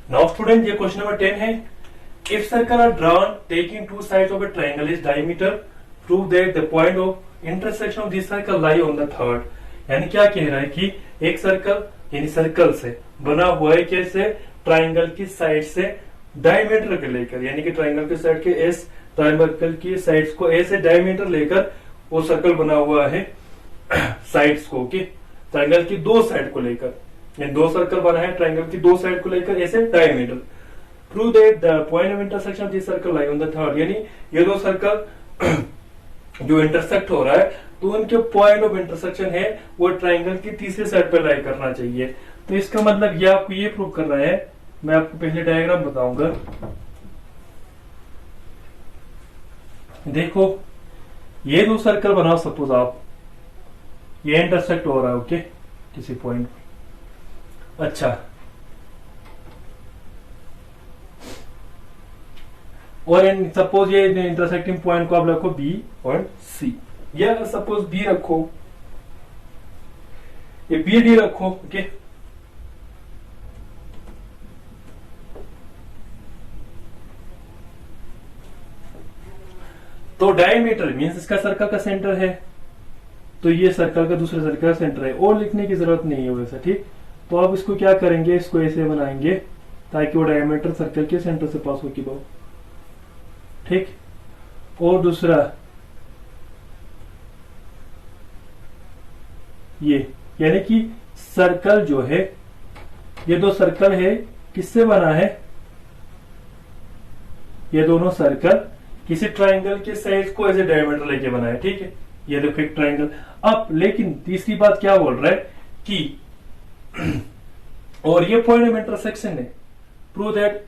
Now student ये question number 10 है। If circle are drawn taking two sides of a triangle is diameter, prove that the point of intersection of this circle lie on the third. यानी क्या कह रहा है कि एक circle यानी सर्कल से बना हुआ है कैसे, ट्रायंगल की साइड से डायमीटर के लेकर, यानी कि ट्रायंगल की साइड के एस, ट्रायंगल की साइड्स को ऐसे डायमीटर लेकर वो सर्कल बना हुआ है साइड्स को, कि ट्रायंगल की दो साइड को लेकर, यानी दो सर्कल बना है ट्रायंगल की दो साइड को लेकर ऐसे diameter. Prove that the point of intersection of this circle lie on the third. यानी ये दो सर्कल जो इंटरसेक्ट हो रहा है तो उनके पॉइंट ऑफ इंटरसेक्शन है वो ट्रायंगल की तीसरी साइड पर लाई करना चाहिए। तो इसका मतलब ये आपको ये प्रूव कर रहा है, मैं आपको पहले डायग्राम बताऊंगा। देखो ये दो सर्कल बनाओ, सपोज आप ये इंटरसेक्ट हो रहा है ओके किसी पॉइंट। अच्छा, और सपोज ये इंटरसेक्टिंग पॉइंट को आप रखो बी और सी, या सपोज बी रखो, ये बी डी रखो ओके। तो डायमीटर मींस इसका सर्कल का सेंटर है, तो ये सर्कल का दूसरे सर्कल का सेंटर है, और लिखने की जरूरत नहीं है वैसे, ठीक। तो आप इसको क्या करेंगे, इसको ऐसे बनाएंगे ताकि वो डायमीटर सर्कल के सेंटर से पास हो की बहु, ठीक। और दूसरा ये, यानी कि सर्कल जो है, ये दो सर्कल है किससे बना है, ये दोनों सर्कल किसी ट्रायंगल के साइड को ऐसे डायमीटर लेके बना है, ठीक है। ये देखो एक ट्रायंगल। अब लेकिन तीसरी बात क्या बोल रहा है कि और ये पॉइंट ऑफ इंटरसेक्शन है, prove that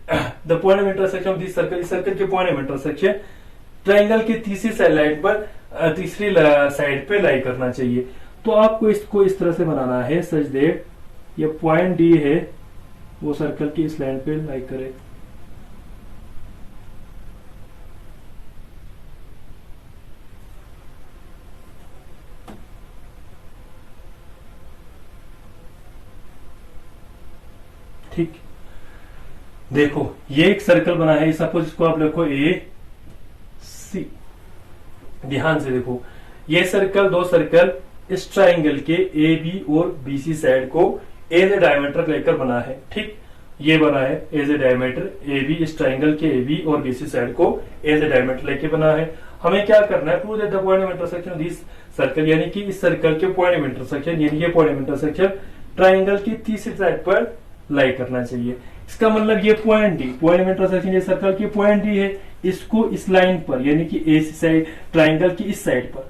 the point of intersection of this circle, इस सर्कल के पॉइंट ऑफ इंटरसेक्शन ट्रायंगल की तीसरी साइड पर, तीसरी साइड पे लाई करना चाहिए। तो आपको इसको इस तरह से बनाना है सच दैट ये पॉइंट डी है वो सर्कल की इस लाइन पे लाई करे। ठीक, देखो ये एक सर्कल बना है, सपोज इसको आप लिखो ए सी। ध्यान से देखो ये सर्कल, दो सर्कल इस ट्रायंगल के ए बी और बी सी साइड को एज ए डायमीटर लेकर बना है, ठीक। ये बना है as a diameter, A B इस ट्रायंगल के ए बी और बी सी साइड को एज ए डायमीटर लेके बना है। हमें क्या करना है, prove that the point of intersection this circle, यानी कि इस सर्कल के पॉइंट ऑफ इंटरसेक्शन, यानी ये पॉइंट ऑफ इंटरसेक्शन ट्रायंगल की तीसरी साइड पर लाई करना चाहिए। इसका मतलब ये point D, point of intersection ये सर्कल की पॉइंट डी है, इसको इस लाइन पर यानी कि एसी साइड, ट्रायंगल की इस साइड पर,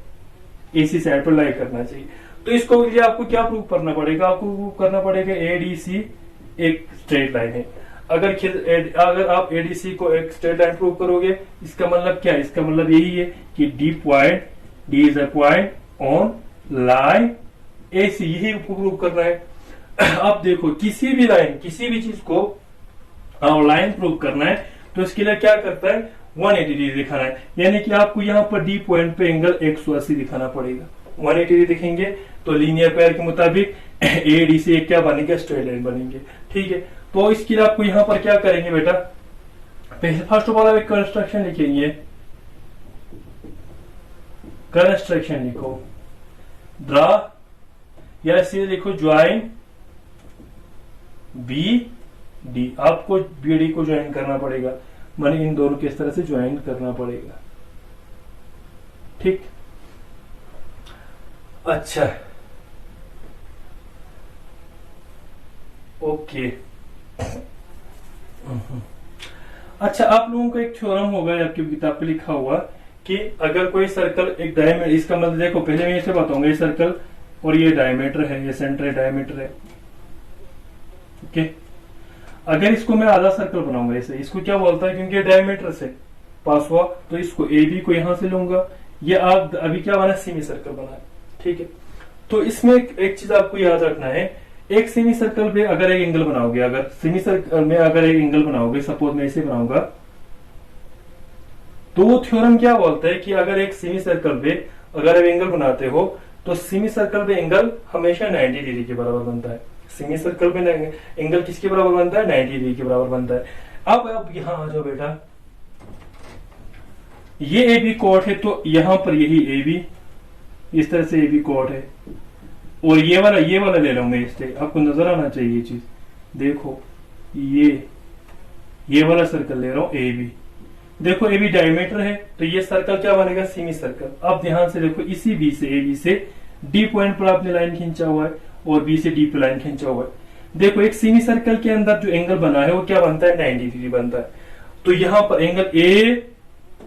एसी साइड पर लाई करना चाहिए। तो इसको लिए आपको क्या प्रूव करना पड़ेगा, आपको प्रूव करना पड़ेगा एडीसी एक स्ट्रेट लाइन है। अगर आप एडीसी को एक स्ट्रेट लाइन प्रूव करोगे, इसका मतलब क्या है, इसका मतलब यही है कि D point, D is a point on line AC, यही प्रूव करना है। अब देखो किसी भी लाइन, किसी भी चीज को लाइन प्रूव करना है तो इसके लिए क्या करता है, 180 डिग्री दिखाना है, यानी कि आपको यहाँ पर डी पॉइंट पे एंगल 180 दिखाना पड़ेगा। 180 डिग्री दिखेंगे तो लीनियर पेयर के मुताबिक ए डी से क्या बनेंगे, स्ट्रेट लाइन बनेंगे, ठीक है। तो इसके लिए आपको यहाँ पर क्या करेंगे बेटा, पहले फर्स्ट ऑफ ऑल एक कंस्ट्रक्शन लिखेंगे, कंस्ट्रक्शन लिखो, ड्रा या सीधे लिखो ज्वाइन बी डी, आपको बी डी को ज्वाइन करना पड़ेगा, माने इन दोनों को इस तरह से ज्वाइन करना पड़ेगा, ठीक। अच्छा ओके। अच्छा, आप लोगों को एक थ्योरम होगा आपकी किताब पे लिखा हुआ कि अगर कोई सर्कल एक डायमीटर, इसका मतलब देखो पहले मैं इसे बताऊंगा, ये सर्कल और ये डायमीटर है, ये सेंटर है, डायमीटर है ओके। अगर इसको मैं आधा सर्कल बनाऊंगा ऐसे, इसको क्या बोलता है, क्योंकि डायमीटर से पास हुआ तो इसको ए बी को यहां से लूंगा, ये आप अभी क्या बना, सेमी सर्कल बना, ठीक है। तो इसमें एक चीज आपको याद रखना है, एक सेमी सर्कल पे अगर एक एंगल बनाओगे, अगर सेमी सर्कल में अगर एक एंगल बनाओगे, सपोज मैं इसे बनाऊंगा, तो वो थ्योरम क्या बोलता है कि अगर एक सेमी सर्कल पे अगर आप एंगल बनाते हो तो सेमी सर्कल पे एंगल हमेशा 90 डिग्री के बराबर बनता है। सेमी सर्कल में एंगल किसके बराबर बनता है, 90 डिग्री के बराबर बनता है। अब यहां आ जाओ बेटा, ये ए बी कॉर्ड है तो यहां पर यही ए बी, इस तरह से ए बी कॉर्ड है, और ये वाला ले रहा हूं मैं इससे, आपको नजर आना चाहिए ये चीज। देखो ये वाला सर्कल ले रहा हूं ए बी, देखो ए बी डायमीटर है तो ये सर्कल क्या बनेगा, सेमी सर्कल। अब ध्यान से देखो, इसी बी से ए बी से डी पॉइंट पर आपने लाइन खींचा हुआ है और बी से डी पे लाइन खींचा हुआ है। देखो एक सेमी सर्कल के अंदर जो एंगल बना है वो क्या बनता है, 90 डिग्री बनता है। तो यहां पर एंगल ए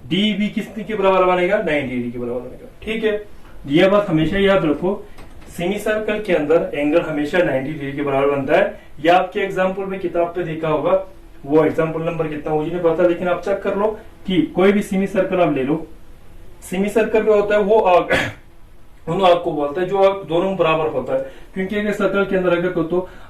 डी बी किसके के बराबर बनेगा, 90 डिग्री के बराबर बनेगा। ठीक है, यह बात हमेशा याद रखो, सेमी सर्कल के अंदर एंगल हमेशा 90 डिग्री के बराबर बनता है। या आपके एग्जाम्पल में किताब पे देखा होगा, वो एग्जाम्पल नंबर कितना मुझे नहीं पता, लेकिन आप चेक कर लो कि कोई भी सेमी सर्कल आप ले लो, सेमी सर्कल में होता है वो आर्क, उन आर्क को बोलता है जो आर्क दोनों बराबर होता है। क्योंकि अगर सर्कल के अंदर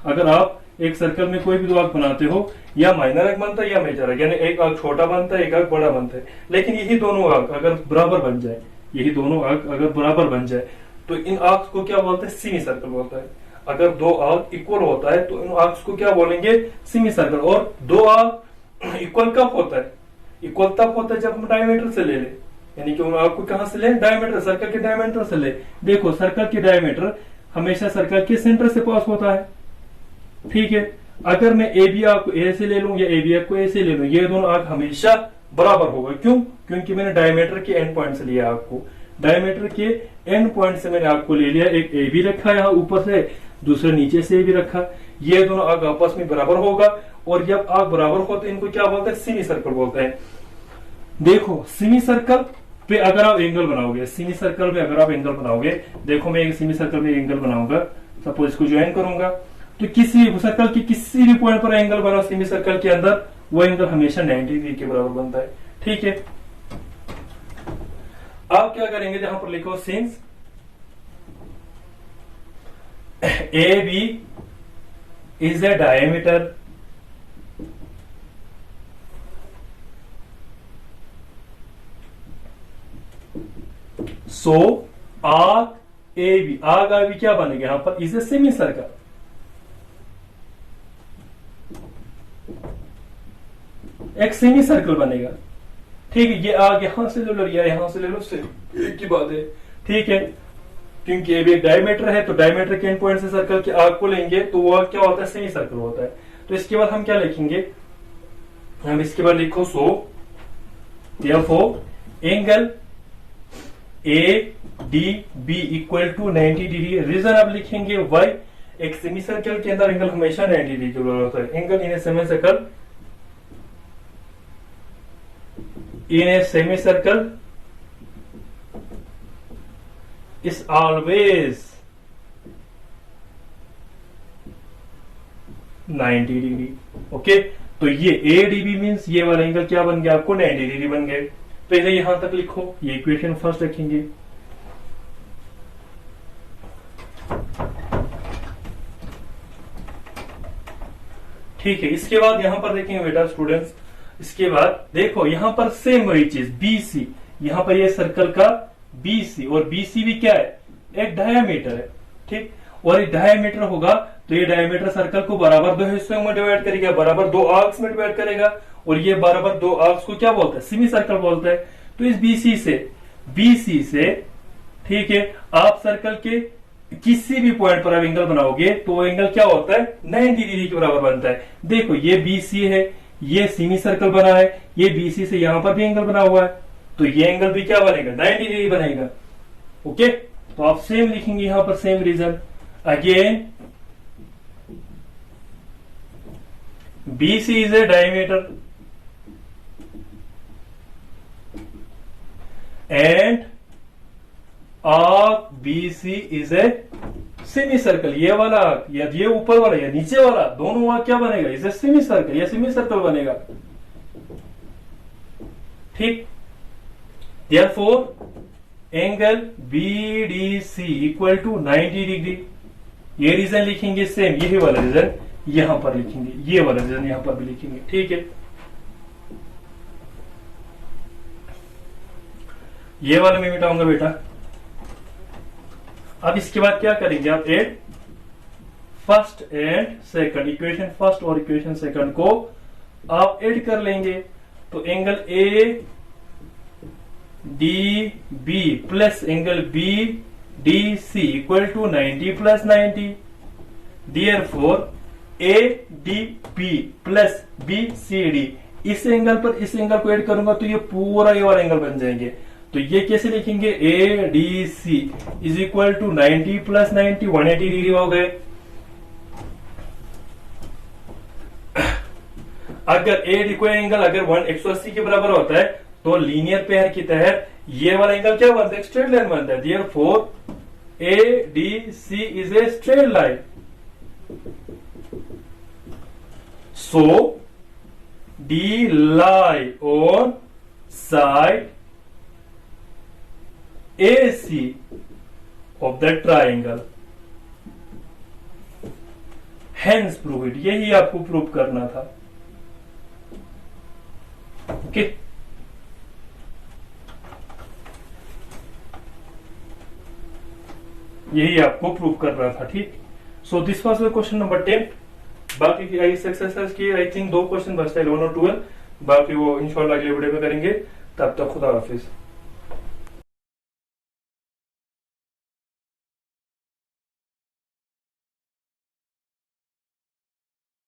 अगर आप एक सर्कल में कोई भी दो आर्क बनाते हो, या माइनर आर्क बनता है या मेजर आर्क, यानी एक आर्क छोटा बनता है एक आर्क बड़ा बनता है। लेकिन यही दोनों आर्क अगर बराबर बन जाए, यही दोनों आर्क अगर बराबर बन जाए तो इन आर्क्स को क्या बोलते हैं, सेमी सर्कल बोलता है। अगर दो आर्क इक्वल होता है तो इन आर्क्स को क्या बोलेंगे, सेमी सर्कल। और दो आर्क इक्वल कब होता है, इक्वल तब होता है जब हम डायमीटर से ले ले, यानी कि आपको कहां से ले, डायमीटर, सर्कल के डायमीटर से ले। देखो सर्कल के डायमीटर हमेशा सर्कल के सेंटर से पास होता है। ठीक है, अगर मैं ए बी आर्क को ए से ले लूं या ए बी आर्क को ए से ले लूं, ये दोनों आर्क हमेशा बराबर होगा। क्यों, क्योंकि मैंने डायमीटर के एंड पॉइंट से लिया आर्क को, डायमीटर के एंड पॉइंट से मैंने आर्क को ले लिया, एक ए बी रखा यहाँ ऊपर से, दूसरे नीचे से भी रखा, ये दोनों आर्क आपस में बराबर होगा। और जब आर्क बराबर होते हैं इनको क्या बोलते हैं, सेमी सर्कल बोलते हैं। देखो सेमी सर्कल पे अगर आप एंगल बनाओगे, सेमी सर्कल में अगर आप एंगल बनाओगे, देखो मैं एक सेमी सर्कल में एंगल बनाऊंगा, सपोज इसको ज्वाइन करूंगा, तो किसी सर्कल के किसी भी पॉइंट पर एंगल बनाओ सेमी सर्कल के अंदर, वो एंगल हमेशा 90 डिग्री के बराबर बनता है। ठीक है, आप क्या करेंगे, जहां पर लिखो since A B is a diameter so arc A B, arc A B क्या बनेगा यहां पर, इज ए सेमी सर्कल। एक सेमी सर्कल बनेगा। ठीक है, ये आर्क यहां से ले लो या यहां से ले लो, एक ही बात है। ठीक है, क्योंकि ए बी एक डायमीटर है तो डायमीटर के एंड पॉइंट से सर्कल के आर्क को लेंगे तो वो क्या होता है, सेमी सर्कल होता है। तो इसके बाद हम क्या लिखेंगे, हम इसके बाद लिखो so therefore angle A D B equal to 90 degree. Reason आप लिखेंगे वाई, एक सेमी सर्कल के अंदर एंगल हमेशा 90 डिग्री के बराबर होता है। Angle in a semi circle, in a semicircle is always 90 degree. Okay, तो ये ADB मीन्स ये वाला एंगल क्या बन गया आपको, 90 डिग्री बन गए। तो इसे यहां तक लिखो, ये इक्वेशन फर्स्ट रखेंगे। ठीक है, इसके बाद यहां पर देखेंगे बेटा स्टूडेंट्स, इसके बाद देखो यहां पर सेम वही चीज BC, यहां पर ये सर्कल का BC, और BC भी क्या है, एक डायमीटर है। ठीक, और एक डायमीटर होगा तो ये डायमीटर सर्कल को बराबर दो हिस्सों में डिवाइड करेगा, बराबर दो आर्क्स में डिवाइड करेगा, और ये बराबर दो आर्क्स को क्या बोलता है, सेमी सर्कल बोलता है। तो इस BC से ठीक है, आप सर्कल के किसी भी पॉइंट पर आप एंगल बनाओगे तो वो एंगल क्या होता है, 90 डिग्री के बराबर बनता है। देखो ये BC है, ये सेमी सर्कल बना है, ये BC से यहां पर भी एंगल बना हुआ है, तो ये एंगल भी क्या बनेगा, 90 डिग्री बनेगा। ओके, तो आप सेम लिखेंगे यहां पर, same reason again BC is a diameter and arc BC is a semicircle. ये वाला आर्क या ये ऊपर वाला या नीचे वाला, दोनों आर्क क्या बनेगा, इज ए सेमी सर्कल, या सेमी सर्कल बनेगा। ठीक, therefore angle BDC equal to 90 degree. ये रीजन लिखेंगे सेम, यही वाला रीजन यहां पर लिखेंगे, ये वाला रीजन यहां पर भी लिखेंगे। ठीक है, ये वाला मैं मिटाऊंगा बेटा। अब इसके बाद क्या करेंगे आप, first and second, equation first और इक्वेशन सेकंड को आप ऐड कर लेंगे। तो angle A D B plus angle B D C equal to 90 plus 90। Therefore A D B plus B C D, इस एंगल पर इस एंगल को ऐड करूंगा तो ये पूरा ये वाला एंगल बन जाएंगे। तो ये कैसे लिखेंगे, A D C is equal to 90 plus 90, 180 degree हो गए। अगर ए डी कोई एंगल अगर 180 के बराबर होता है तो लीनियर पेयर की तहत ये वाला एंगल क्या बनता है, स्ट्रेट लाइन बनता है। Therefore A D C is a straight line. So D lie on side AC of the triangle. Hence prove it. यही आपको प्रूव करना था। ओके यही आपको प्रूव करना था। ठीक, so this was question number 10। बाकी की एक्सरसाइज की आई थिंक 2 क्वेश्चन बचते हैं, 11 और 12। बाकी वो इंशाल्लाह अगले वीडियो में करेंगे। तब तक खुदा हाफिज।